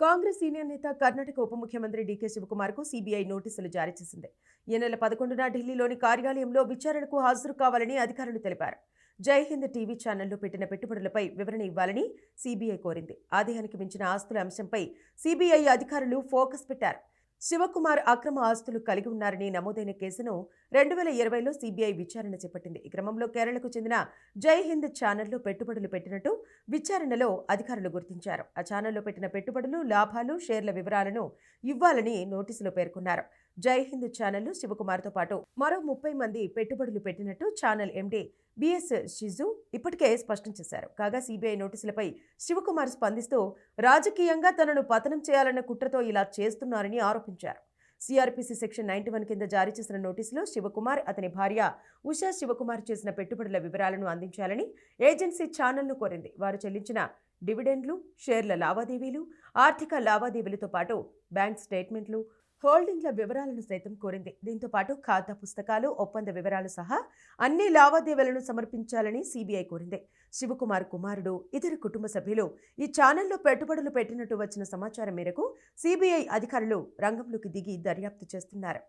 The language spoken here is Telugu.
కాంగ్రెస్ సీనియర్ నేత కర్ణాటక ఉప ముఖ్యమంత్రి డీకే శివకుమార్కు సీబీఐ నోటీసులు జారీ చేసింది. ఈ నెల 11న ఢిల్లీలోని కార్యాలయంలో విచారణకు హాజరు కావాలని అధికారులు తెలిపారు. జై హింద్ టీవీ ఛానల్లో పెట్టిన పెట్టుబడులపై వివరణ ఇవ్వాలని సీబీఐ కోరింది. ఆదాయానికి మించిన ఆస్తుల అంశంపై సీబీఐ అధికారులు ఫోకస్ పెట్టారు. శివకుమార్ అక్రమ ఆస్తులు కలిగి ఉన్నారని నమోదైన కేసును 2020లో సీబీఐ విచారణ చేపట్టింది. ఈ క్రమంలో కేరళకు చెందిన జై హింద్ ఛానల్లో పెట్టుబడులు పెట్టినట్టు విచారణలో అధికారులు గుర్తించారు. ఆ ఛానల్లో పెట్టిన పెట్టుబడులు, లాభాలు, షేర్ల వివరాలను ఇవ్వాలని నోటీసులో పేర్కొన్నారు. జై హింద్ ఛానల్లో శివకుమార్తో పాటు మరో 30 మంది పెట్టుబడులు పెట్టినట్టు ఛానల్ ఎండీ బిఎస్ షిజు ఇప్పటికే స్పష్టం చేశారు. కాగా సీబీఐ నోటీసులపై శివకుమార్ స్పందిస్తూ రాజకీయంగా తనను పతనం చేయాలన్న కుట్రతో ఇలా చేస్తున్నారని ఆరోపించారు. సిఆర్పిసి సెక్షన్ 91 కింద జారీ చేసిన నోటీసులో శివకుమార్, అతని భార్య ఉషా శివకుమార్ చేసిన పెట్టుబడుల వివరాలను అందించాలని ఏజెన్సీ ఛానల్ను కోరింది. వారు చెల్లించిన డివిడెండ్లు, షేర్ల లావాదేవీలు, ఆర్థిక లావాదేవీలతో పాటు బ్యాంక్ స్టేట్మెంట్లు, హోల్డింగ్ల వివరాలను సైతం కోరింది. దీంతో పాటు ఖాతా పుస్తకాలు, ఒప్పంద వివరాలు సహా అన్ని లావాదేవీలను సమర్పించాలని సీబీఐ కోరింది. శివకుమార్ కుమారుడు, ఇతర కుటుంబ సభ్యులు ఈ ఛానల్లో పెట్టుబడులు పెట్టినట్టు వచ్చిన సమాచారం మేరకు సీబీఐ అధికారులు రంగంలోకి దిగి దర్యాప్తు చేస్తున్నారు.